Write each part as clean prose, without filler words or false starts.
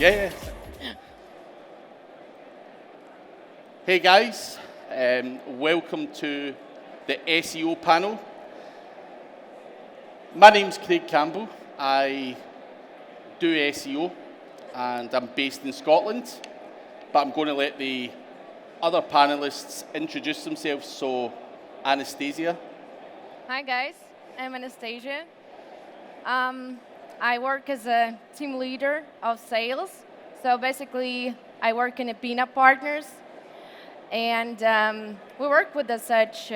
Yeah. Hey guys, welcome to the SEO panel. My name's Craig Campbell. I do SEO and I'm based in Scotland, but I'm going to let the other panelists introduce themselves. So, Anastasia. Hi guys, I'm Anastasia. I work as a team leader of sales. So basically, I work in a Peanut Partners, and we work with such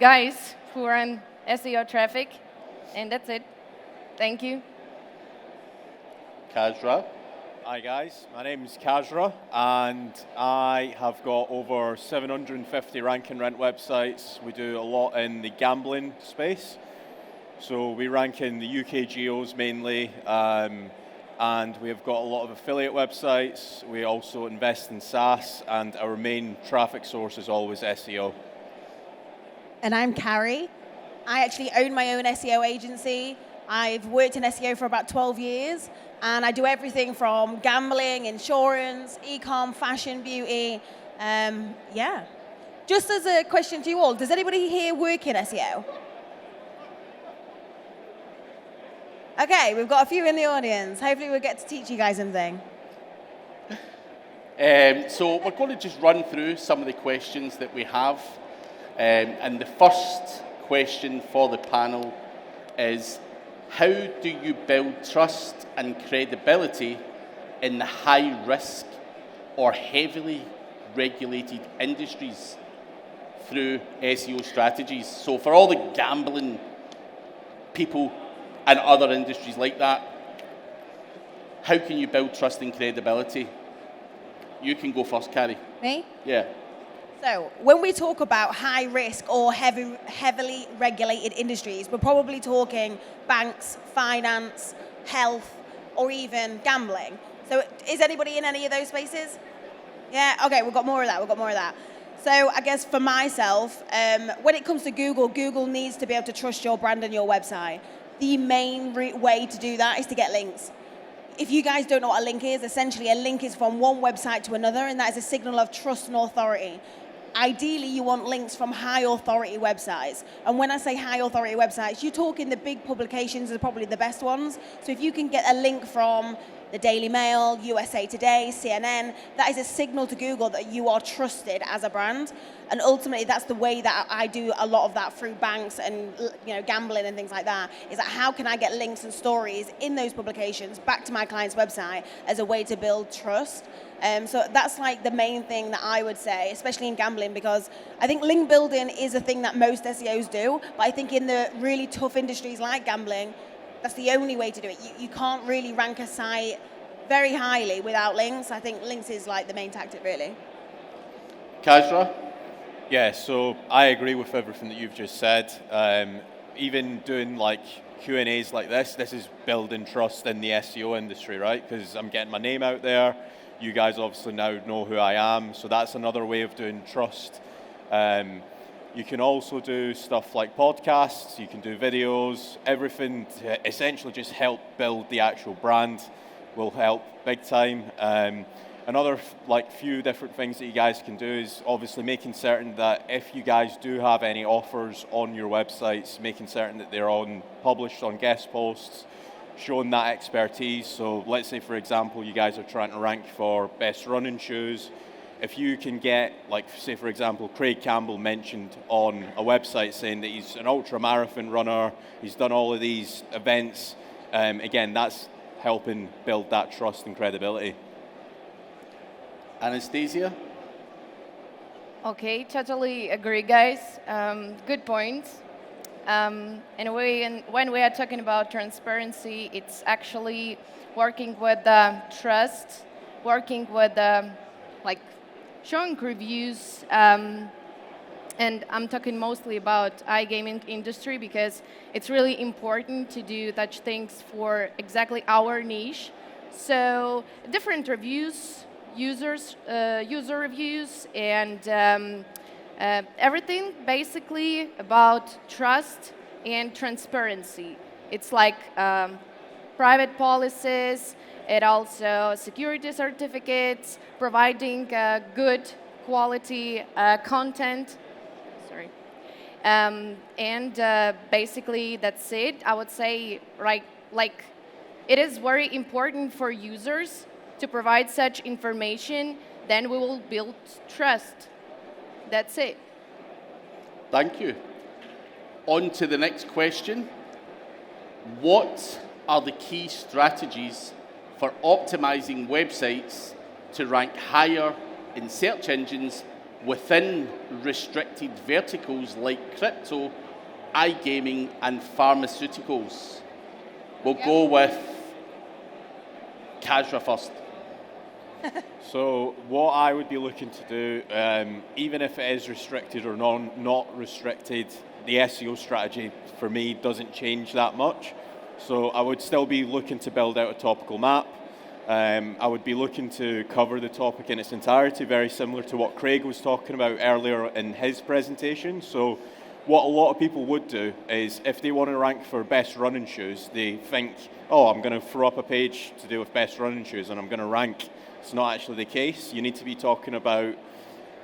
guys who run SEO traffic, and that's it. Thank you. Kajra. Hi guys, my name's Kajra, and I have got over 750 rank and rent websites. We do a lot in the gambling space. So we rank in the UK geos mainly, and we have got a lot of affiliate websites. We also invest in SaaS, and our main traffic source is always SEO. And I'm Carrie. I actually own my own SEO agency. I've worked in SEO for about 12 years, and I do everything from gambling, insurance, e-com, fashion, beauty. Just as a question to you all, does anybody here work in SEO? Okay, we've got a few in the audience. Hopefully we'll get to teach you guys something. So we're going to just run through some of the questions that we have. And the first question for the panel is, how do you build trust and credibility in the high risk or heavily regulated industries through SEO strategies? So for all the gambling people and other industries like that, how can you build trust and credibility? You can go first, Carrie. Me? Yeah. So when we talk about high risk or heavily regulated industries, we're probably talking banks, finance, health, or even gambling. So is anybody in any of those spaces? Yeah, okay, we've got more of that. So I guess for myself, when it comes to Google, Google needs to be able to trust your brand and your website. The main way to do that is to get links. If you guys don't know what a link is, essentially a link is from one website to another, and that is a signal of trust and authority. Ideally, you want links from high authority websites. And when I say high authority websites, you're talking the big publications are probably the best ones. So if you can get a link from the Daily Mail, USA Today, CNN, that is a signal to Google that you are trusted as a brand. And ultimately, that's the way that I do a lot of that through banks and gambling and things like that, is that how can I get links and stories in those publications back to my client's website as a way to build trust. So that's like the main thing that I would say, especially in gambling, because I think link building is a thing that most SEOs do, but I think in the really tough industries like gambling, that's the only way to do it. You can't really rank a site very highly without links. I think links is like the main tactic, really. Kajra? Yeah, so I agree with everything that you've just said. Even doing like Q&As like this is building trust in the SEO industry, right? Because I'm getting my name out there. You guys obviously now know who I am, so that's another way of doing trust. You can also do stuff like podcasts, you can do videos, everything to essentially just help build the actual brand will help big time. Another few different things that you guys can do is obviously making certain that if you guys do have any offers on your websites, making certain that they're published on guest posts, showing that expertise. So let's say, for example, you guys are trying to rank for best running shoes. If you can get, say for example, Craig Campbell mentioned on a website saying that he's an ultra marathon runner, he's done all of these events, again, that's helping build that trust and credibility. Anastasia? Okay, totally agree, guys. Good points. In a way, when we are talking about transparency, it's actually working with trust, working with showing reviews, and I'm talking mostly about iGaming industry because it's really important to do such things for exactly our niche. So different reviews, user reviews, and everything basically about trust and transparency. It's like private policies, it also security certificates, providing good quality content. Sorry. And basically that's it. I would say, right, like, it is very important for users to provide such information, then we will build trust. That's it. Thank you. On to the next question. What are the key strategies for optimizing websites to rank higher in search engines within restricted verticals like crypto, iGaming, and pharmaceuticals? We'll go with Kazra first. So what I would be looking to do, even if it is restricted or not restricted, the SEO strategy for me doesn't change that much. So I would still be looking to build out a topical map. I would be looking to cover the topic in its entirety, very similar to what Craig was talking about earlier in his presentation. So what a lot of people would do is, if they want to rank for best running shoes, they think, oh, I'm going to throw up a page to do with best running shoes and I'm going to rank. It's not actually the case. You need to be talking about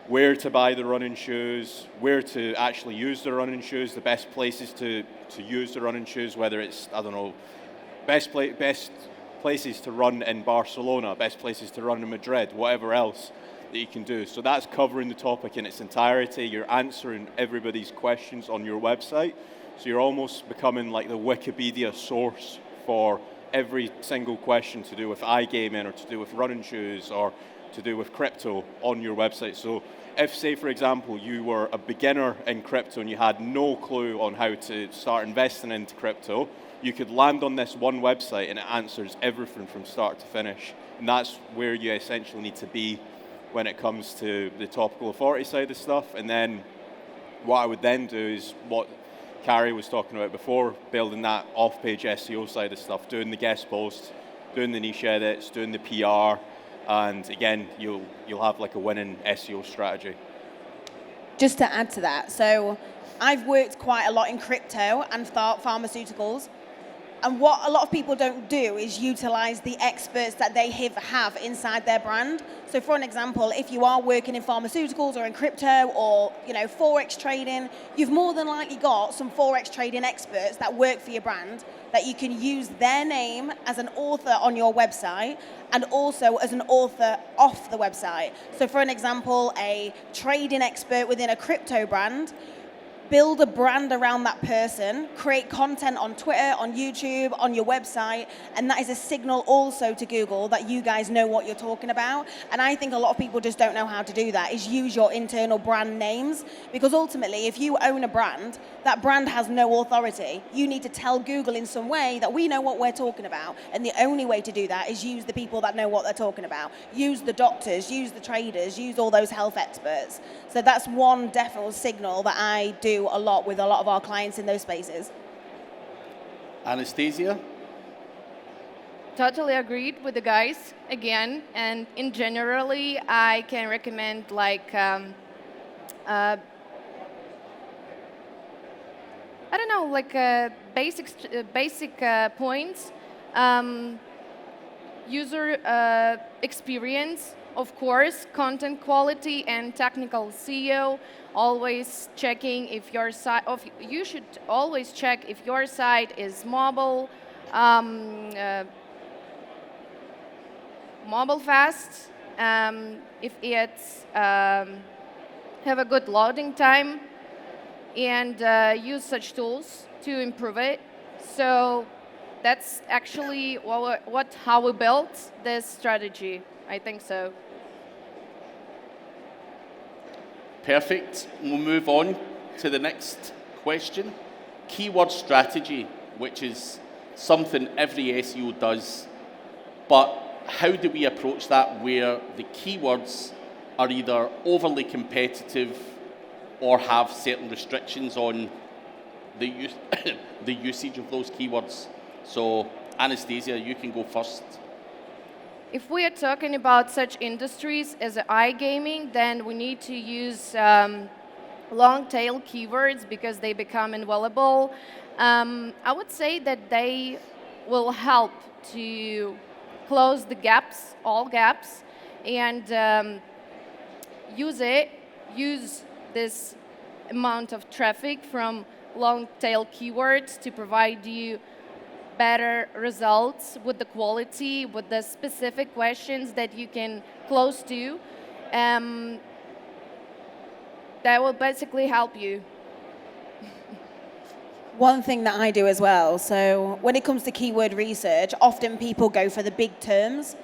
where to buy the running shoes, where to actually use the running shoes, the best places to use the running shoes, whether it's, I don't know, best places to run in Barcelona, best places to run in Madrid, whatever else that you can do. So that's covering the topic in its entirety. You're answering everybody's questions on your website. So you're almost becoming like the Wikipedia source for every single question to do with iGaming or to do with running shoes or to do with crypto on your website. So if, say, for example, you were a beginner in crypto and you had no clue on how to start investing into crypto, you could land on this one website and it answers everything from start to finish. And that's where you essentially need to be when it comes to the topical authority side of stuff. And then what I would then do is what Carrie was talking about before, building that off-page SEO side of stuff, doing the guest posts, doing the niche edits, doing the PR, and again, you'll have like a winning SEO strategy. Just to add to that, so I've worked quite a lot in crypto and pharmaceuticals, and what a lot of people don't do is utilize the experts that they have inside their brand. So for an example, if you are working in pharmaceuticals or in crypto or Forex trading, you've more than likely got some Forex trading experts that work for your brand that you can use their name as an author on your website and also as an author off the website. So for an example, a trading expert within a crypto brand, build a brand around that person, create content on Twitter, on YouTube, on your website, and that is a signal also to Google that you guys know what you're talking about. And I think a lot of people just don't know how to do that, is use your internal brand names, because ultimately, if you own a brand, that brand has no authority. You need to tell Google in some way that we know what we're talking about, and the only way to do that is use the people that know what they're talking about. Use the doctors, use the traders, use all those health experts. So that's one definite signal that I do a lot with a lot of our clients in those spaces. Anastasia? Totally agreed with the guys again, and in generally, I can recommend like I don't know, like basic points, user experience, of course, content quality and technical SEO. Always checking if your site, you should always check if your site is mobile, mobile fast, if it's have a good loading time, and use such tools to improve it. So that's actually how we built this strategy. I think so. Perfect. We'll move on to the next question. Keyword strategy, which is something every SEO does, but how do we approach that where the keywords are either overly competitive or have certain restrictions on the the usage of those keywords? So Anastasia, you can go first. If we are talking about such industries as iGaming, then we need to use long tail keywords because they become invaluable. I would say that they will help to close the gaps, all gaps, and use this amount of traffic from long tail keywords to provide you better results with the quality, with the specific questions that you can close to. That will basically help you. One thing that I do as well, so when it comes to keyword research, often people go for the big terms,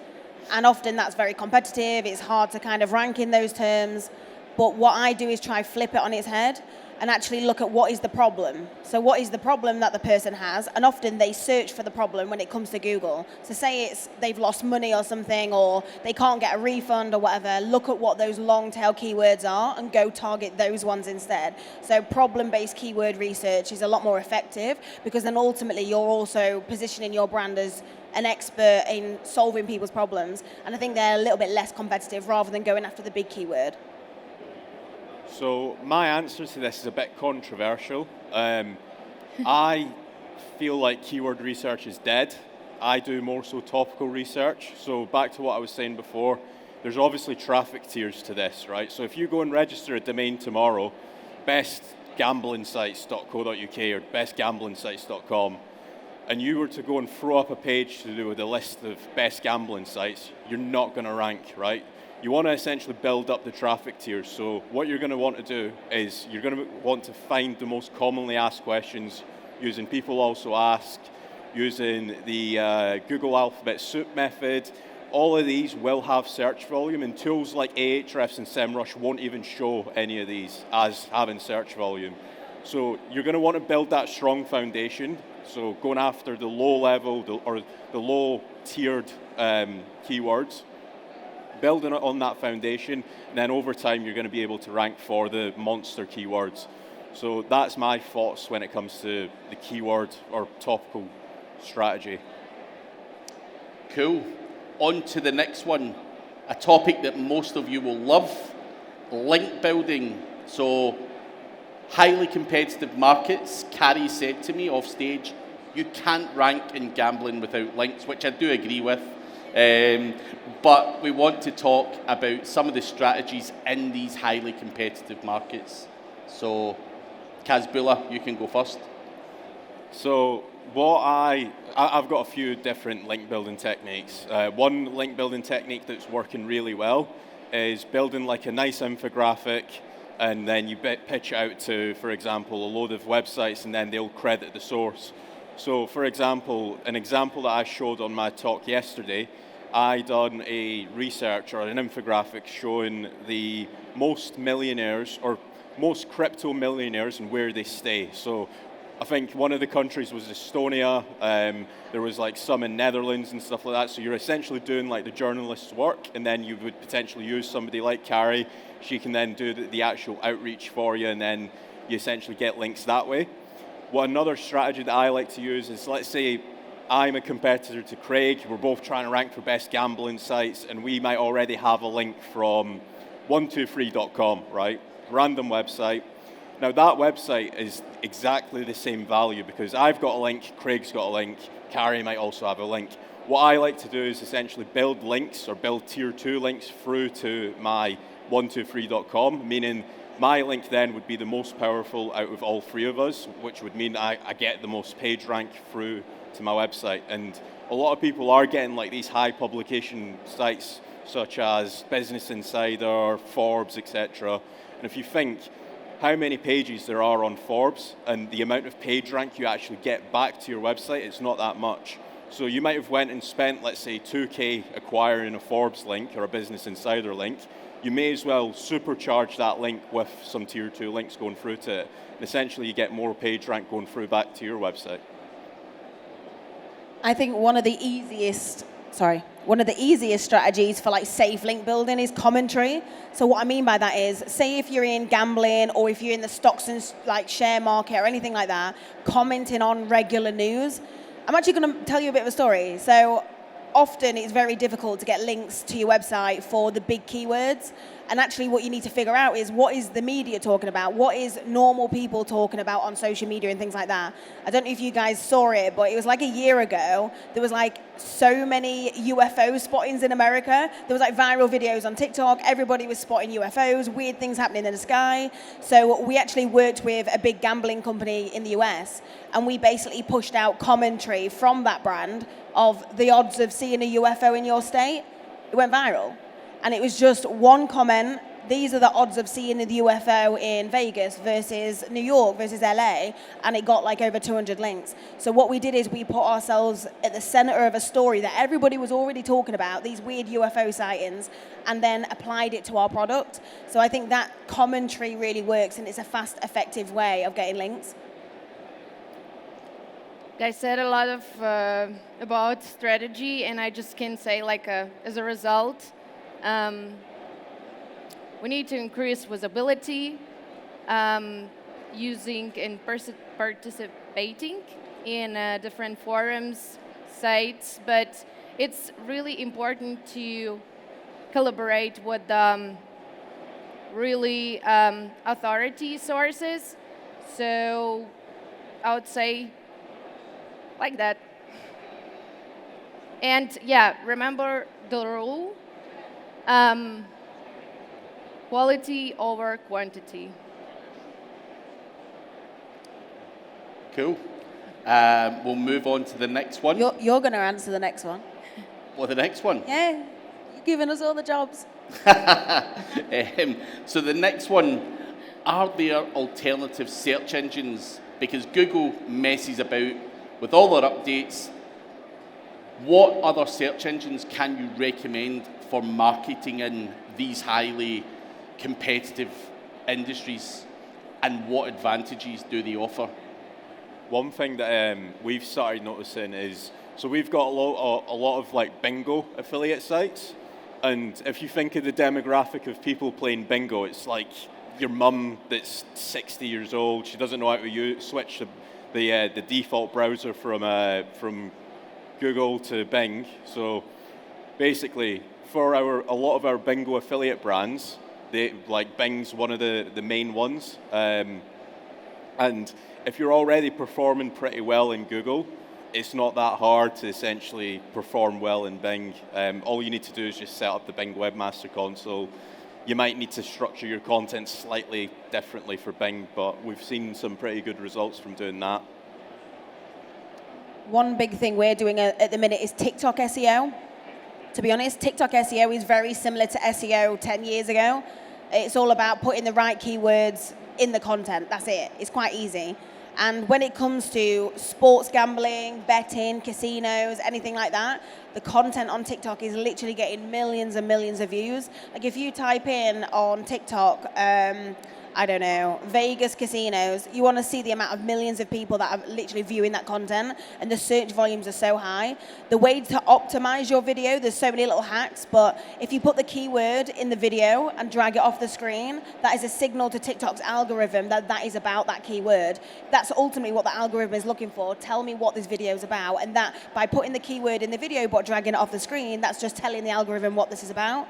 and often that's very competitive, it's hard to kind of rank in those terms, but what I do is try flip it on its head and actually look at what is the problem. So what is the problem that the person has, and often they search for the problem when it comes to Google. So say it's they've lost money or something, or they can't get a refund or whatever, look at what those long tail keywords are and go target those ones instead. So problem-based keyword research is a lot more effective, because then ultimately you're also positioning your brand as an expert in solving people's problems, and I think they're a little bit less competitive rather than going after the big keyword. So my answer to this is a bit controversial. I feel like keyword research is dead. I do more so topical research. So back to what I was saying before, there's obviously traffic tiers to this, right? So if you go and register a domain tomorrow, bestgamblingsites.co.uk or bestgamblingsites.com, and you were to go and throw up a page to do with a list of best gambling sites, you're not going to rank, right? You want to essentially build up the traffic tiers. So what you're going to want to do is you're going to want to find the most commonly asked questions using people also ask, using the Google alphabet soup method. All of these will have search volume, and tools like Ahrefs and SEMrush won't even show any of these as having search volume. So you're going to want to build that strong foundation. So going after the low level or the low tiered keywords, building it on that foundation, and then over time you're going to be able to rank for the monster keywords. So that's my thoughts when it comes to the keyword or topical strategy. Cool. On to the next one, a topic that most of you will love, link building. So highly competitive markets. Carrie said to me off stage, you can't rank in gambling without links, which I do agree with. But we want to talk about some of the strategies in these highly competitive markets. So, Kazbula, you can go first. So, I've got a few different link building techniques. One link building technique that's working really well is building like a nice infographic, and then you pitch out to, for example, a load of websites, and then they'll credit the source. So, for example, an example that I showed on my talk yesterday, I done a research or an infographic showing the most millionaires or most crypto millionaires and where they stay. So I think one of the countries was Estonia. There was like some in Netherlands and stuff like that. So you're essentially doing like the journalist's work, and then you would potentially use somebody like Carrie. She can then do the actual outreach for you, and then you essentially get links that way. Another strategy that I like to use is, let's say I'm a competitor to Craig, we're both trying to rank for best gambling sites, and we might already have a link from 123.com, right? Random website. Now that website is exactly the same value because I've got a link, Craig's got a link, Carrie might also have a link. What I like to do is essentially build links or build tier 2 links through to my 123.com, meaning my link then would be the most powerful out of all three of us, which would mean I get the most page rank through to my website. And a lot of people are getting like these high publication sites such as Business Insider, Forbes, etc. And if you think how many pages there are on Forbes and the amount of page rank you actually get back to your website, it's not that much. So you might have went and spent, let's say, 2K acquiring a Forbes link or a Business Insider link. You may as well supercharge that link with some tier 2 links going through to it. And essentially you get more page rank going through back to your website. I think one of the easiest strategies for like safe link building is commentary. So what I mean by that is, say if you're in gambling or if you're in the stocks and like share market or anything like that, commenting on regular news. I'm actually going to tell you a bit of a story. So often it's very difficult to get links to your website for the big keywords. And actually what you need to figure out is what is the media talking about? What is normal people talking about on social media and things like that? I don't know if you guys saw it, but it was like a year ago. There was like so many UFO spottings in America. There was like viral videos on TikTok. Everybody was spotting UFOs, weird things happening in the sky. So we actually worked with a big gambling company in the US, and we basically pushed out commentary from that brand of the odds of seeing a UFO in your state. It went viral. And it was just one comment. These are the odds of seeing the UFO in Vegas versus New York versus LA, and it got like over 200 links. So what we did is we put ourselves at the center of a story that everybody was already talking about, these weird UFO sightings, and then applied it to our product. So I think that commentary really works, and it's a fast, effective way of getting links. I said a lot of about strategy, and I just can say as a result, we need to increase visibility, using and participating in different forums, sites, but it's really important to collaborate with really authority sources. So I would say like that. And yeah, remember the rule. Quality over quantity. Cool. We'll move on to the next one. You're going to answer the next one. Well, the next one. Yeah, you're giving us all the jobs. So the next one, are there alternative search engines? Because Google messes about with all their updates. What other search engines can you recommend for marketing in these highly competitive industries, and what advantages do they offer? One thing that we've started noticing is, so we've got a lot of like bingo affiliate sites, and if you think of the demographic of people playing bingo, it's like your mum that's 60 years old. She doesn't know how to switch the default browser from Google to Bing. So basically, for a lot of our bingo affiliate brands, Bing's one of the main ones. And if you're already performing pretty well in Google, it's not that hard to essentially perform well in Bing. All you need to do is just set up the Bing Webmaster Console. You might need to structure your content slightly differently for Bing, but we've seen some pretty good results from doing that. One big thing we're doing at the minute is TikTok SEO. To be honest, TikTok SEO is very similar to SEO 10 years ago. It's all about putting the right keywords in the content. That's it. It's quite easy. And when it comes to sports gambling, betting, casinos, anything like that, the content on TikTok is literally getting millions and millions of views. Like if you type in on TikTok, I don't know, Vegas casinos, you want to see the amount of millions of people that are literally viewing that content, and the search volumes are so high. The way to optimize your video, there's so many little hacks, but if you put the keyword in the video and drag it off the screen, that is a signal to TikTok's algorithm that is about that keyword. That's ultimately what the algorithm is looking for. Tell me what this video is about, and that by putting the keyword in the video but dragging it off the screen, that's just telling the algorithm what this is about.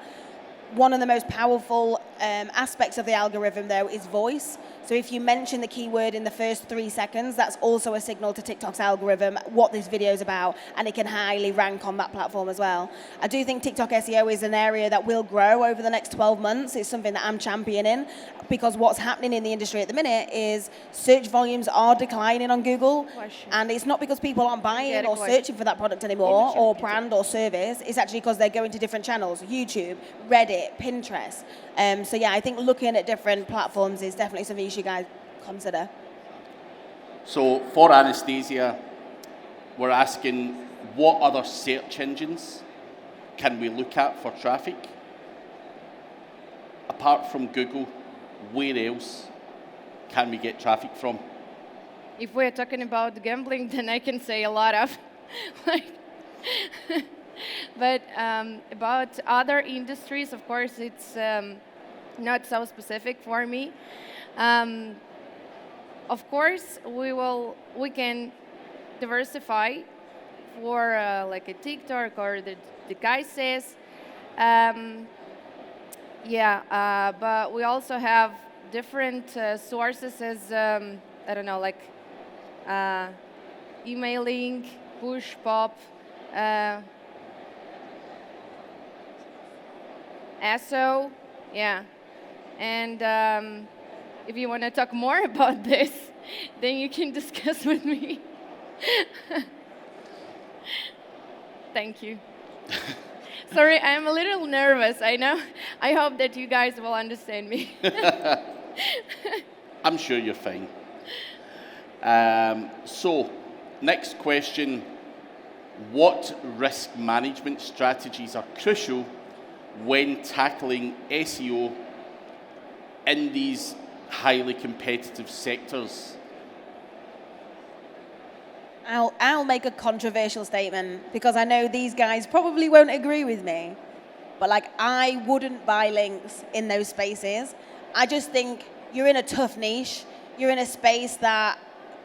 One of the most powerful aspects of the algorithm, though, is voice. So if you mention the keyword in the first 3 seconds, that's also a signal to TikTok's algorithm what this video is about, and it can highly rank on that platform as well. I do think TikTok SEO is an area that will grow over the next 12 months. It's something that I'm championing, because what's happening in the industry at the minute is search volumes are declining on Google, and it's not because people aren't buying or searching for that product anymore, or brand or service. It's actually because they're going to different channels: YouTube, Reddit, Pinterest. So yeah, I think looking at different platforms is definitely something you should guys consider. So for Anastasia, we're asking, what other search engines can we look at for traffic? Apart from Google, where else can we get traffic from? If we're talking about gambling, then I can say a lot of, but about other industries, of course, it's not so specific for me. Of course, we can diversify for like a TikTok or the guy says. But we also have different sources as, I don't know, like emailing, push, pop, SEO, yeah. And if you want to talk more about this, then you can discuss with me. Thank you. Sorry, I'm a little nervous, I know. I hope that you guys will understand me. I'm sure you're fine. So, next question. What risk management strategies are crucial when tackling SEO in these highly competitive sectors? I'll make a controversial statement because I know these guys probably won't agree with me. But like, I wouldn't buy links in those spaces. I just think you're in a tough niche. You're in a space that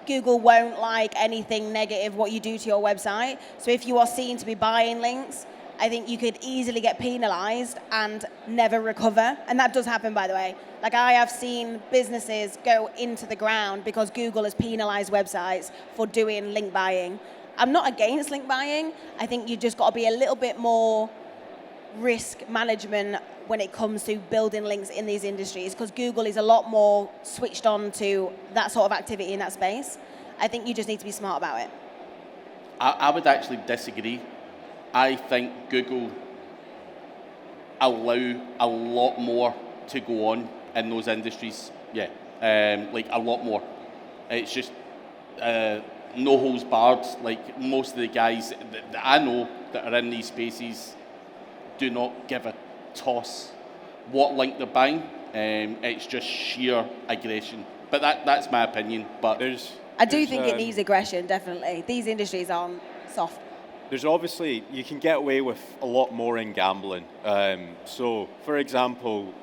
Google won't like anything negative what you do to your website. So if you are seen to be buying links, I think you could easily get penalized and never recover. And that does happen, by the way. Like, I have seen businesses go into the ground because Google has penalized websites for doing link buying. I'm not against link buying. I think you just got to be a little bit more risk management when it comes to building links in these industries, because Google is a lot more switched on to that sort of activity in that space. I think you just need to be smart about it. I would actually disagree. I think Google allow a lot more to go on in those industries. Yeah, like a lot more. It's just no holds barred. Like, most of the guys that I know that are in these spaces do not give a toss what link they're buying. It's just sheer aggression. But that's my opinion. But I do think it needs aggression, definitely. These industries aren't soft. There's obviously, you can get away with a lot more in gambling. So, for example,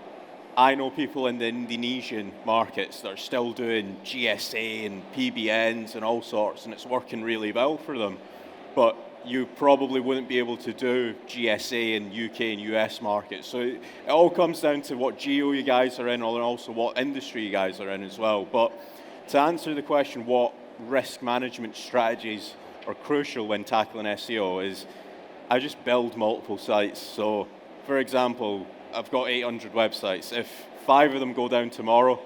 I know people in the Indonesian markets that are still doing GSA and PBNs and all sorts, and it's working really well for them. But you probably wouldn't be able to do GSA in UK and US markets. So it all comes down to what geo you guys are in, and also what industry you guys are in as well. But to answer the question, what risk management strategies are crucial when tackling SEO, is I just build multiple sites. So, for example, I've got 800 websites. If 5 of them go down tomorrow,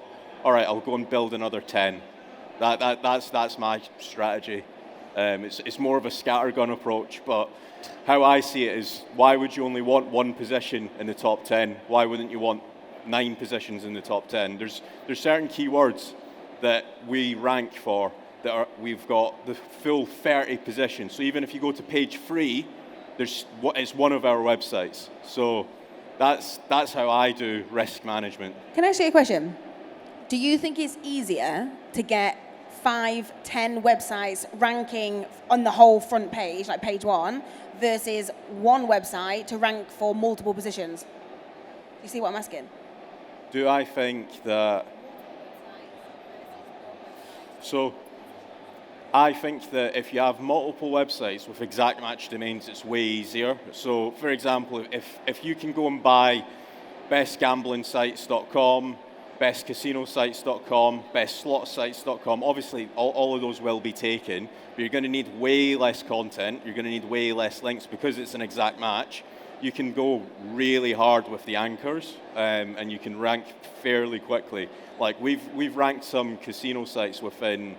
all right, I'll go and build another 10. That's my strategy. It's more of a scattergun approach, but how I see it is, why would you only want one position in the top 10? Why wouldn't you want 9 positions in the top 10? There's certain keywords that we rank for that we've got the full 30 positions. So even if you go to page 3, it's one of our websites. So that's how I do risk management. Can I ask you a question? Do you think it's easier to get 5, 10 websites ranking on the whole front page, like page 1, versus one website to rank for multiple positions? Do you see what I'm asking? Do I think that... So, I think that if you have multiple websites with exact match domains, it's way easier. So, for example, if you can go and buy bestgamblingsites.com, bestcasinosites.com, bestslotsites.com, obviously all of those will be taken, but you're going to need way less content, you're going to need way less links because it's an exact match. You can go really hard with the anchors, and you can rank fairly quickly. Like, we've ranked some casino sites within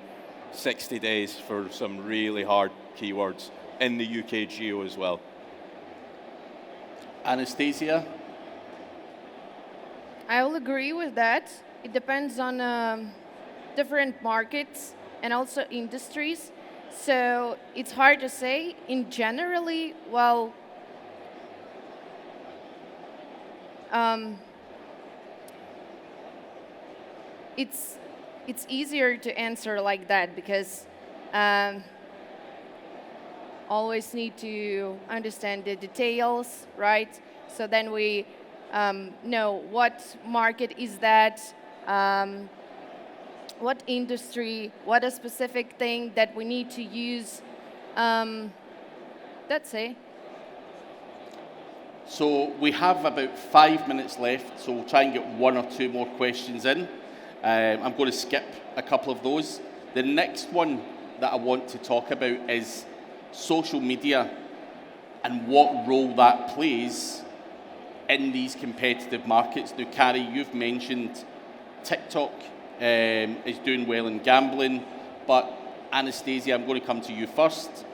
60 days for some really hard keywords in the UK geo as well. Anastasia? I will agree with that. It depends on different markets and also industries. So it's hard to say. In generally, well, it's easier to answer like that because always need to understand the details, right? So then we know what market is that, what industry, what a specific thing that we need to use That's it. So we have about 5 minutes left, so we'll try and get one or two more questions in. I'm going to skip a couple of those. The next one that I want to talk about is social media and what role that plays in these competitive markets. Now, Carrie, you've mentioned TikTok is doing well in gambling, but Anastasia, I'm going to come to you first.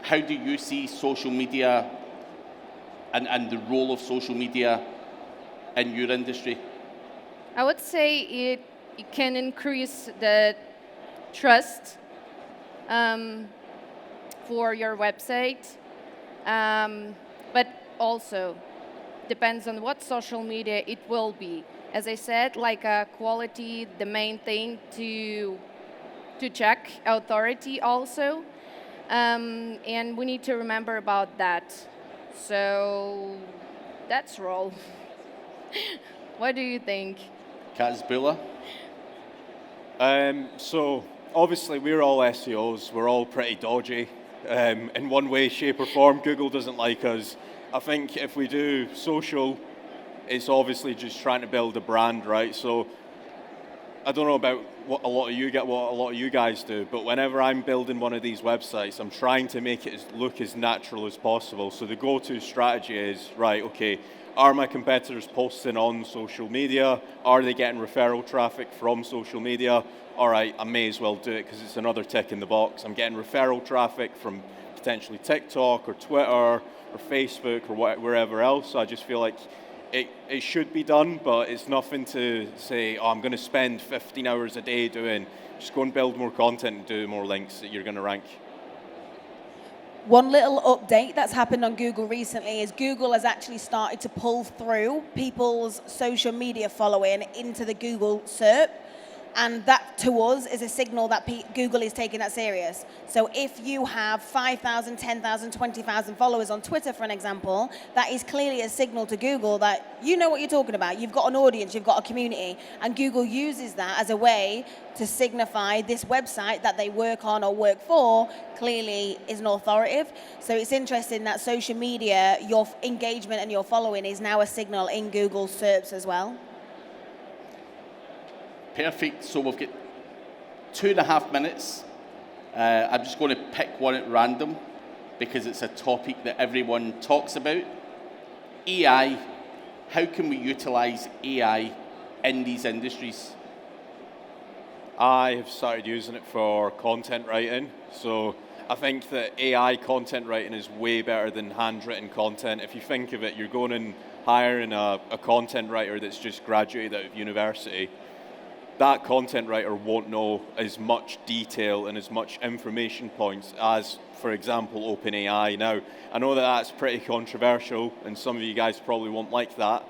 How do you see social media and the role of social media in your industry? I would say it can increase the trust for your website, but also depends on what social media it will be. As I said, like quality, the main thing to check authority also, and we need to remember about that. So that's role. What do you think? Kazbula? So obviously we're all SEOs, we're all pretty dodgy in one way, shape or form. Google doesn't like us. I think if we do social, it's obviously just trying to build a brand, right? So I don't know about what a lot of you guys do, but whenever I'm building one of these websites, I'm trying to make it look as natural as possible. So the go-to strategy is, right, okay, are my competitors posting on social media? Are they getting referral traffic from social media? All right, I may as well do it because it's another tick in the box. I'm getting referral traffic from potentially TikTok or Twitter or Facebook or wherever else. So I just feel like it should be done, but it's nothing to say, oh, I'm going to spend 15 hours a day doing. Just go and build more content and do more links that you're going to rank. One little update that's happened on Google recently is Google has actually started to pull through people's social media following into the Google SERP. And that, to us, is a signal that Google is taking that serious. So if you have 5,000, 10,000, 20,000 followers on Twitter, for an example, that is clearly a signal to Google that you know what you're talking about. You've got an audience, you've got a community. And Google uses that as a way to signify this website that they work on or work for clearly is an authoritative. So it's interesting that social media, your engagement and your following is now a signal in Google SERPs as well. Perfect. So we've got 2.5 minutes. I'm just going to pick one at random because it's a topic that everyone talks about. AI. How can we utilize AI in these industries? I have started using it for content writing. So I think that AI content writing is way better than handwritten content. If you think of it, you're going and hiring a content writer that's just graduated out of university. That content writer won't know as much detail and as much information points as, for example, OpenAI. Now, I know that that's pretty controversial, and some of you guys probably won't like that.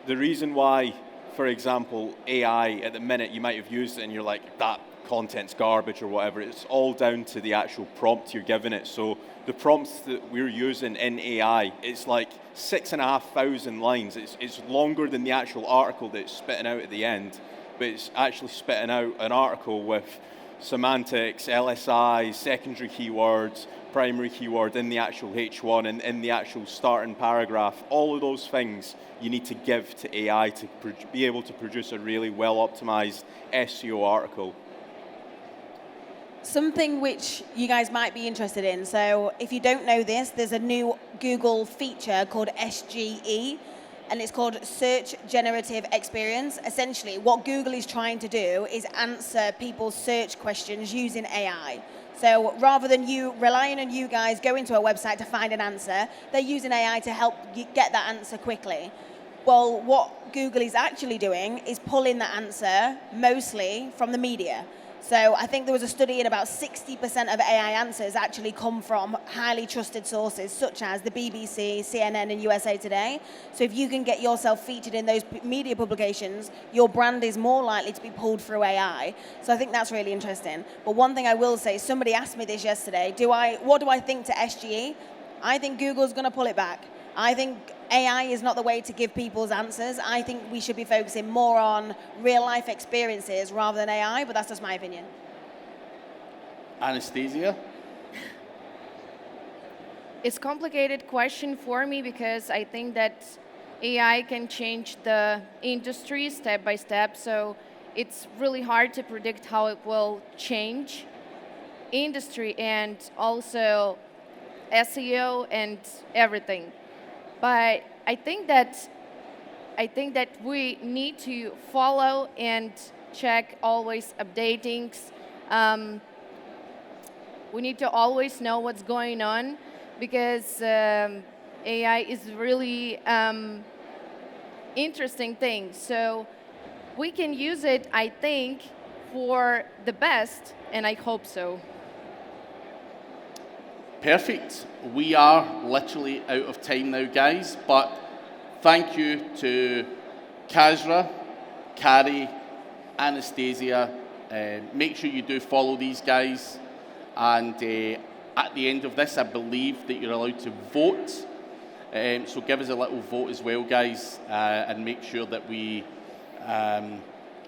The reason why, for example, AI, at the minute you might have used it and you're like, that content's garbage or whatever, it's all down to the actual prompt you're giving it. So the prompts that we're using in AI, it's like 6,500 lines. It's longer than the actual article that it's spitting out at the end. But it's actually spitting out an article with semantics, LSI, secondary keywords, primary keyword in the actual H1 and in the actual starting paragraph. All of those things you need to give to AI to be able to produce a really well-optimized SEO article. Something which you guys might be interested in. So if you don't know this, there's a new Google feature called SGE. And it's called Search Generative Experience. Essentially, what Google is trying to do is answer people's search questions using AI. So rather than you relying on you guys going to a website to find an answer, they're using AI to help you get that answer quickly. Well, what Google is actually doing is pulling that answer mostly from the media. So I think there was a study in about 60% of AI answers actually come from highly trusted sources such as the BBC, CNN, and USA Today. So if you can get yourself featured in those media publications, your brand is more likely to be pulled through AI. So I think that's really interesting. But one thing I will say, somebody asked me this yesterday, what do I think to SGE? I think Google's going to pull it back. I think AI is not the way to give people's answers. I think we should be focusing more on real-life experiences rather than AI, but that's just my opinion. Anastasia? It's complicated question for me because I think that AI can change the industry step by step. So it's really hard to predict how it will change industry and also SEO and everything. But I think that we need to follow and check always updatings. We need to always know what's going on because AI is really interesting thing. So we can use it, I think, for the best, and I hope so. Perfect. We are literally out of time now, guys, but thank you to Kazra, Carrie, Anastasia. Make sure you do follow these guys. And at the end of this, I believe that you're allowed to vote. So give us a little vote as well, guys, and make sure that we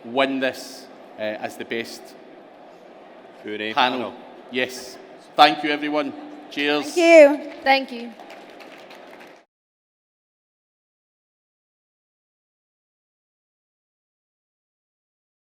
win this as the best Q&A panel. Yes. Thank you, everyone. Cheers. Thank you. Thank you.